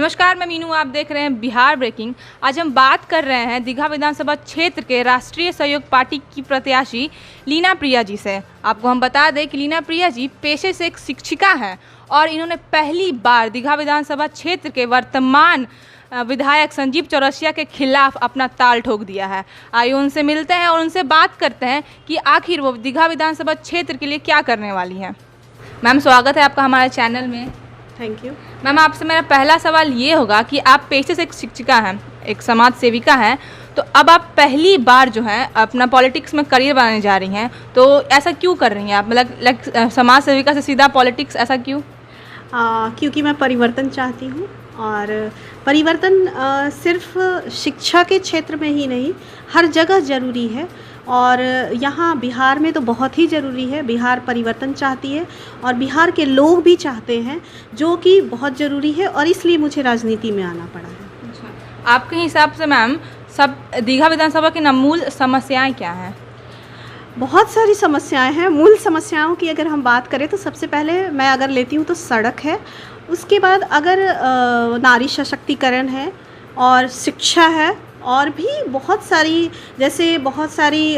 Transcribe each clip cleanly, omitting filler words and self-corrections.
नमस्कार, मैं मीनू। आप देख रहे हैं बिहार ब्रेकिंग। आज हम बात कर रहे हैं दीघा विधानसभा क्षेत्र के राष्ट्रीय सहयोग पार्टी की प्रत्याशी लीना प्रिया जी से। आपको हम बता दें कि लीना प्रिया जी पेशे से एक शिक्षिका हैं और इन्होंने पहली बार दीघा विधानसभा क्षेत्र के वर्तमान विधायक संजीव चौरसिया के खिलाफ अपना ताल ठोक दिया है। आइए उनसे मिलते हैं और उनसे बात करते हैं कि आखिर वो दीघा विधानसभा क्षेत्र के लिए क्या करने वाली हैं। मैम, स्वागत है आपका हमारे चैनल में। थैंक यू मैम, आपसे मेरा पहला सवाल ये होगा कि आप पेशे से एक शिक्षिका हैं, एक समाज सेविका हैं, तो अब आप पहली बार जो है अपना पॉलिटिक्स में करियर बनाने जा रही हैं, तो ऐसा क्यों कर रही हैं आप? मतलब समाज सेविका से सीधा पॉलिटिक्स, ऐसा क्यों? क्योंकि मैं परिवर्तन चाहती हूँ और परिवर्तन सिर्फ शिक्षा के क्षेत्र में ही नहीं, हर जगह ज़रूरी है और यहाँ बिहार में तो बहुत ही ज़रूरी है। बिहार परिवर्तन चाहती है और बिहार के लोग भी चाहते हैं, जो कि बहुत ज़रूरी है और इसलिए मुझे राजनीति में आना पड़ा है। अच्छा, आपके हिसाब से मैम सब दीघा विधानसभा की मूल समस्याएं क्या हैं? बहुत सारी समस्याएं हैं। मूल समस्याओं की अगर हम बात करें तो सबसे पहले मैं अगर लेती हूँ तो सड़क है, उसके बाद अगर नारी सशक्तिकरण है और शिक्षा है और भी बहुत सारी, जैसे बहुत सारी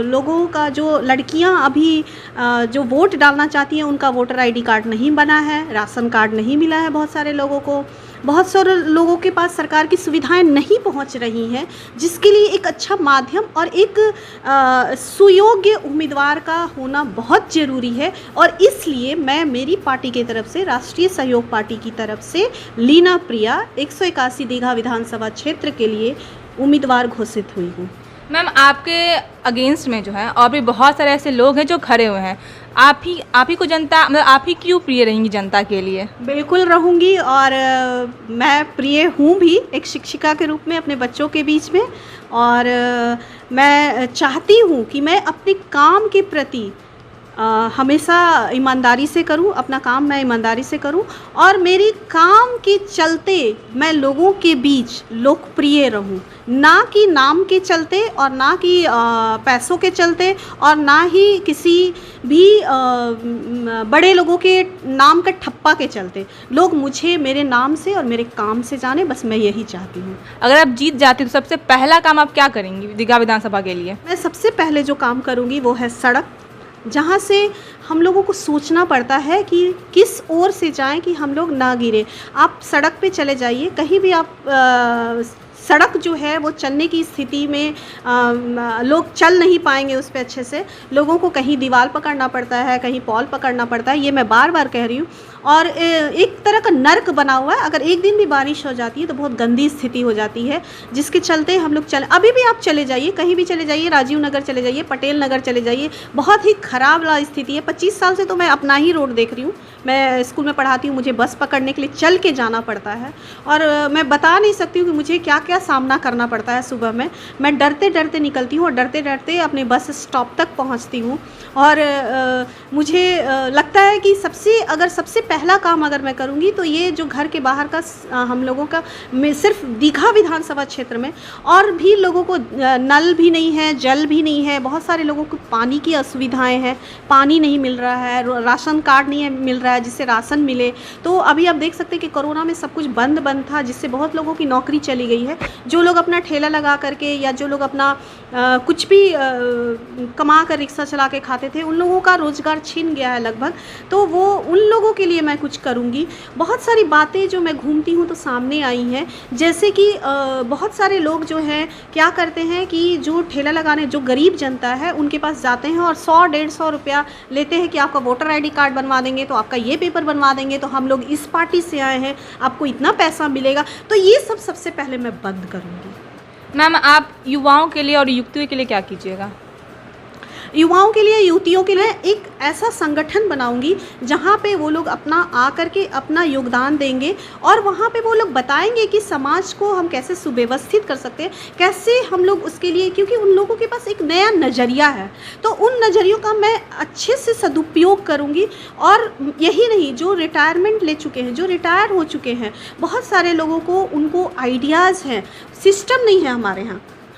लोगों का जो लड़कियां अभी जो वोट डालना चाहती हैं उनका वोटर आईडी कार्ड नहीं बना है, राशन कार्ड नहीं मिला है बहुत सारे लोगों को, बहुत सारे लोगों के पास सरकार की सुविधाएं नहीं पहुंच रही हैं, जिसके लिए एक अच्छा माध्यम और एक सुयोग्य उम्मीदवार का होना बहुत ज़रूरी है। और इसलिए मैं मेरी पार्टी की तरफ से, राष्ट्रीय सहयोग पार्टी की तरफ से लीना प्रिया 181 दीघा विधानसभा क्षेत्र के लिए उम्मीदवार घोषित हुई हूँ। मैम, आपके अगेंस्ट में जो है और भी बहुत सारे ऐसे लोग हैं जो खड़े हुए हैं, आप ही को जनता, मतलब आप ही क्यों प्रिय रहेंगी जनता के लिए? बिल्कुल रहूँगी और मैं प्रिय हूँ भी एक शिक्षिका के रूप में अपने बच्चों के बीच में। और मैं चाहती हूँ कि मैं अपने काम के प्रति हमेशा ईमानदारी से करूं, अपना काम मैं ईमानदारी से करूं और मेरे काम के चलते मैं लोगों के बीच लोकप्रिय रहूं, ना कि नाम के चलते और ना कि पैसों के चलते और ना ही किसी भी बड़े लोगों के नाम का ठप्पा के चलते। लोग मुझे मेरे नाम से और मेरे काम से जाने, बस मैं यही चाहती हूँ। अगर आप जीत जाती तो सबसे पहला काम आप क्या करेंगी दीघा विधानसभा के लिए? मैं सबसे पहले जो काम करूँगी वो है सड़क, जहाँ से हम लोगों को सोचना पड़ता है कि किस ओर से जाएं कि हम लोग ना गिरे। आप सड़क पे चले जाइए, कहीं भी आप सड़क जो है वो चलने की स्थिति में लोग चल नहीं पाएंगे उस पर अच्छे से। लोगों को कहीं दीवार पकड़ना पड़ता है, कहीं पॉल पकड़ना पड़ता है, ये मैं बार बार कह रही हूँ। और एक तरह का नर्क बना हुआ है। अगर एक दिन भी बारिश हो जाती है तो बहुत गंदी स्थिति हो जाती है, जिसके चलते हम लोग अभी भी आप चले जाइए, कहीं भी चले जाइए, राजीव नगर चले जाइए, पटेल नगर चले जाइए, बहुत ही ख़राब स्थिति है। 25 साल से तो मैं अपना ही रोड देख रही हूँ। मैं स्कूल में पढ़ाती हूँ, मुझे बस पकड़ने के लिए चल के जाना पड़ता है और मैं बता नहीं सकती हूँ कि मुझे क्या क्या सामना करना पड़ता है। सुबह में मैं डरते डरते निकलती हूँ और डरते डरते अपने बस स्टॉप तक पहुँचती हूँ। और मुझे लगता है कि सबसे पहला काम अगर मैं करूँगी तो ये जो घर के बाहर का हम लोगों का, सिर्फ दीघा विधानसभा क्षेत्र में और भी लोगों को नल भी नहीं है, जल भी नहीं है, बहुत सारे लोगों को पानी की असुविधाएं हैं, पानी नहीं मिल रहा है, राशन कार्ड नहीं मिल रहा है जिससे राशन मिले। तो अभी आप देख सकते हैं कि कोरोना में सब कुछ बंद था, जिससे बहुत लोगों की नौकरी चली गई है। जो लोग अपना ठेला लगा करके या जो लोग अपना कुछ भी कमा कर रिक्शा चला के खाते थे, उन लोगों का रोज़गार छीन गया है लगभग। तो वो उन लोगों के लिए मैं कुछ करूँगी। बहुत सारी बातें जो मैं घूमती हूँ तो सामने आई हैं, जैसे कि बहुत सारे लोग जो हैं क्या करते हैं कि जो ठेला लगाने, जो गरीब जनता है उनके पास जाते हैं और 100-150 रुपया लेते हैं कि आपका वोटर आईडी कार्ड बनवा देंगे, तो आपका ये पेपर बनवा देंगे, तो हम लोग इस पार्टी से आए हैं, आपको इतना पैसा मिलेगा। तो ये सबसे पहले मैं बंद करूँगी। मैम, आप युवाओं के लिए और युवतियों के लिए क्या कीजिएगा? युवाओं के लिए, युवतियों के लिए एक ऐसा संगठन बनाऊंगी जहाँ पे वो लोग अपना आकर के अपना योगदान देंगे और वहाँ पे वो लोग बताएंगे कि समाज को हम कैसे सुव्यवस्थित कर सकते हैं, कैसे हम लोग उसके लिए, क्योंकि उन लोगों के पास एक नया नज़रिया है, तो उन नज़रियों का मैं अच्छे से सदुपयोग करूँगी। और यही नहीं, जो रिटायरमेंट ले चुके हैं, जो रिटायर हो चुके हैं, बहुत सारे लोगों को, उनको आइडियाज़ हैं। सिस्टम नहीं है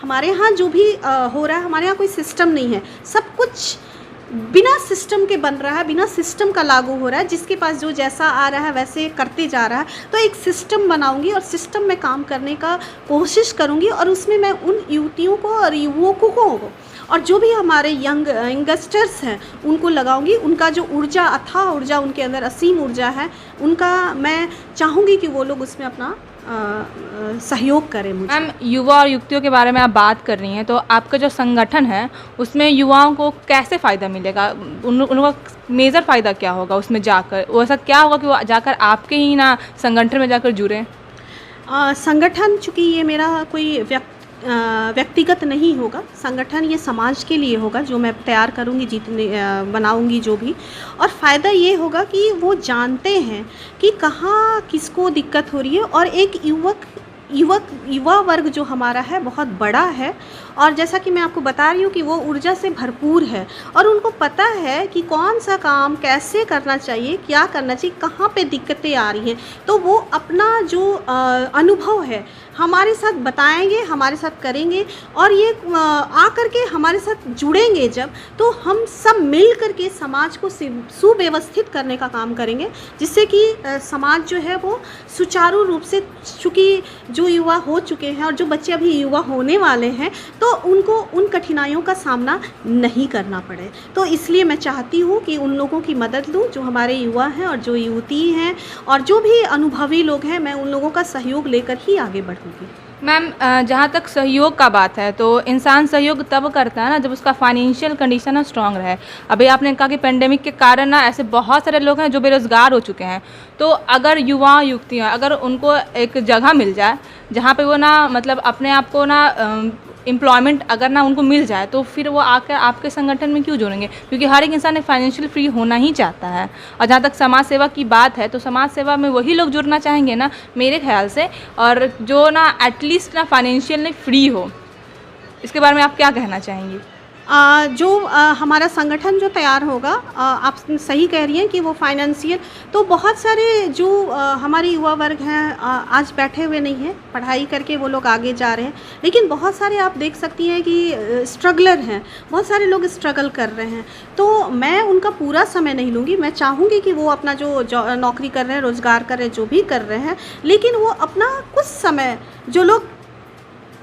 हमारे यहाँ जो भी हो रहा है, हमारे यहाँ कोई सिस्टम नहीं है। सब कुछ बिना सिस्टम के बन रहा है, बिना सिस्टम का लागू हो रहा है, जिसके पास जो जैसा आ रहा है वैसे करते जा रहा है। तो एक सिस्टम बनाऊंगी और सिस्टम में काम करने का कोशिश करूंगी, और उसमें मैं उन युवतियों को और युवकों को और जो भी हमारे यंगस्टर्स हैं उनको लगाऊंगी। उनका जो ऊर्जा, अथाह ऊर्जा, उनके अंदर असीम ऊर्जा है, उनका मैं चाहूँगी कि वो लोग उसमें अपना सहयोग करें मुझे। मैम, युवा और युवतियों के बारे में आप बात कर रही हैं, तो आपका जो संगठन है उसमें युवाओं को कैसे फ़ायदा मिलेगा? उनका मेजर फ़ायदा क्या होगा उसमें जाकर? वो ऐसा क्या होगा कि वो जाकर आपके ही ना संगठन में जाकर जुड़ें? संगठन, चूँकि ये मेरा कोई व्यक्तिगत नहीं होगा, संगठन ये समाज के लिए होगा जो मैं तैयार करूँगी, बनाऊँगी जो भी। और फ़ायदा ये होगा कि वो जानते हैं कि कहाँ किसको दिक्कत हो रही है, और एक युवा वर्ग जो हमारा है बहुत बड़ा है, और जैसा कि मैं आपको बता रही हूँ कि वो ऊर्जा से भरपूर है, और उनको पता है कि कौन सा काम कैसे करना चाहिए, क्या करना चाहिए, कहाँ पे दिक्कतें आ रही हैं। तो वो अपना जो अनुभव है हमारे साथ बताएंगे, हमारे साथ करेंगे, और ये आकर के हमारे साथ जुड़ेंगे जब, तो हम सब मिल करके समाज को सुव्यवस्थित करने का काम करेंगे, जिससे कि समाज जो है वो सुचारू रूप से, चूँकि जो युवा हो चुके हैं और जो बच्चे अभी युवा होने वाले हैं, तो उनको उन कठिनाइयों का सामना नहीं करना पड़े। तो इसलिए मैं चाहती हूँ कि उन लोगों की मदद लूँ जो हमारे युवा हैं और जो युवती हैं और जो भी अनुभवी लोग हैं, मैं उन लोगों का सहयोग लेकर ही आगे बढ़ूँगी। मैम, जहाँ तक सहयोग का बात है तो इंसान सहयोग तब करता है ना जब उसका फाइनेंशियल कंडीशन ना स्ट्रांग रहे। अभी आपने कहा कि पेंडेमिक के कारण ना ऐसे बहुत सारे लोग हैं जो बेरोज़गार हो चुके हैं। तो अगर युवा युवतियाँ, अगर उनको एक जगह मिल जाए जहाँ पे वो ना मतलब अपने आप को ना एम्प्लॉयमेंट अगर ना उनको मिल जाए, तो फिर वो आकर आपके संगठन में क्यों जुड़ेंगे? क्योंकि हर एक इंसान एक फाइनेंशियल फ्री होना ही चाहता है। और जहाँ तक समाज सेवा की बात है तो समाज सेवा में वही लोग जुड़ना चाहेंगे ना मेरे ख्याल से, और जो ना एटलीस्ट ना फाइनेंशियल फ्री हो। इसके बारे में आप क्या कहना चाहेंगी? हमारा संगठन जो तैयार होगा, आप सही कह रही हैं कि वो फाइनेंशियल, तो बहुत सारे जो हमारे युवा वर्ग हैं आज बैठे हुए नहीं हैं, पढ़ाई करके वो लोग आगे जा रहे हैं, लेकिन बहुत सारे आप देख सकती हैं कि स्ट्रगलर हैं, बहुत सारे लोग स्ट्रगल कर रहे हैं। तो मैं उनका पूरा समय नहीं लूँगी, मैं चाहूँगी कि वो अपना जो नौकरी कर रहे हैं, रोज़गार कर रहे हैं, जो भी कर रहे हैं, लेकिन वो अपना कुछ समय, जो लोग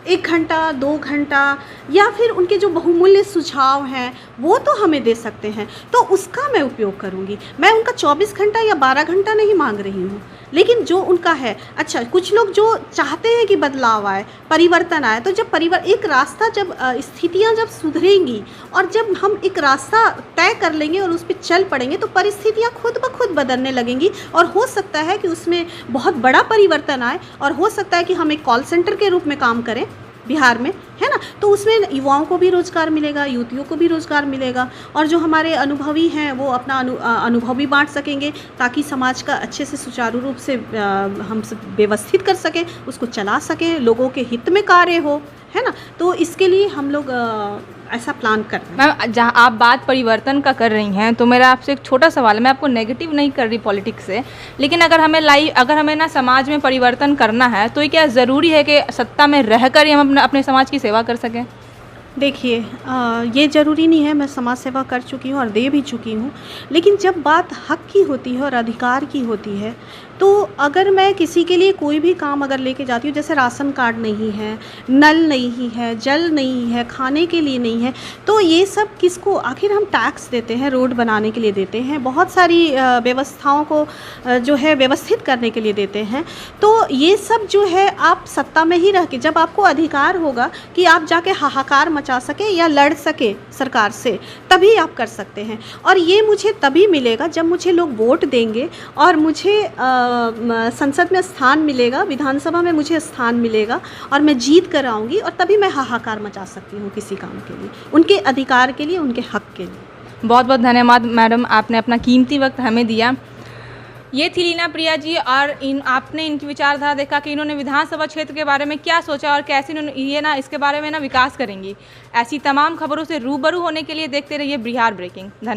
1 घंटा 2 घंटा या फिर उनके जो बहुमूल्य सुझाव हैं वो तो हमें दे सकते हैं, तो उसका मैं उपयोग करूँगी। मैं उनका 24 घंटा या 12 घंटा नहीं मांग रही हूँ, लेकिन जो उनका है। अच्छा, कुछ लोग जो चाहते हैं कि बदलाव आए, परिवर्तन आए, तो जब एक रास्ता, जब स्थितियाँ जब सुधरेंगी और जब हम एक रास्ता तय कर लेंगे और उस पर चल पड़ेंगे, तो परिस्थितियाँ खुद ब खुद बदलने लगेंगी, और हो सकता है कि उसमें बहुत बड़ा परिवर्तन आए, और हो सकता है कि हम एक कॉल सेंटर के रूप में काम करें बिहार में, है ना। तो उसमें युवाओं को भी रोज़गार मिलेगा, युवतियों को भी रोज़गार मिलेगा, और जो हमारे अनुभवी हैं वो अपना अनुभव भी बांट सकेंगे, ताकि समाज का अच्छे से सुचारू रूप से हम सब व्यवस्थित कर सकें, उसको चला सकें, लोगों के हित में कार्य हो, है ना। तो इसके लिए हम लोग ऐसा प्लान कर रहे हैं। मैम, जहाँ आप बात परिवर्तन का कर रही हैं, तो मेरा आपसे एक छोटा सवाल है। मैं आपको नेगेटिव नहीं कर रही पॉलिटिक्स से, लेकिन अगर हमें ना समाज में परिवर्तन करना है, तो ये क्या ज़रूरी है कि सत्ता में रहकर ही हम अपने समाज की सेवा कर सकें? देखिए, ये ज़रूरी नहीं है, मैं समाज सेवा कर चुकी हूँ और दे भी चुकी हूँ, लेकिन जब बात हक की होती है और अधिकार की होती है, तो अगर मैं किसी के लिए कोई भी काम अगर लेके जाती हूँ, जैसे राशन कार्ड नहीं है, नल नहीं है, जल नहीं है, खाने के लिए नहीं है, तो ये सब किसको, आखिर हम टैक्स देते हैं, रोड बनाने के लिए देते हैं, बहुत सारी व्यवस्थाओं को जो है व्यवस्थित करने के लिए देते हैं। तो ये सब जो है आप सत्ता में ही रह के, जब आपको अधिकार होगा कि आप जाके हाहाकार मचा सके या लड़ सके सरकार से, तभी आप कर सकते हैं। और ये मुझे तभी मिलेगा जब मुझे लोग वोट देंगे और मुझे संसद में स्थान मिलेगा, विधानसभा में मुझे स्थान मिलेगा, और मैं जीत कर आऊँगी, और तभी मैं हाहाकार मचा सकती हूँ किसी काम के लिए, उनके अधिकार के लिए, उनके हक के लिए। बहुत बहुत धन्यवाद मैडम, आपने अपना कीमती वक्त हमें दिया। ये थी लीना प्रिया जी, और आपने इनकी विचारधारा देखा कि इन्होंने विधानसभा क्षेत्र के बारे में क्या सोचा और कैसे इन्होंने इसके बारे में ना विकास करेंगी। ऐसी तमाम खबरों से रूबरू होने के लिए देखते रहिए बिहार ब्रेकिंग। धन्यवाद।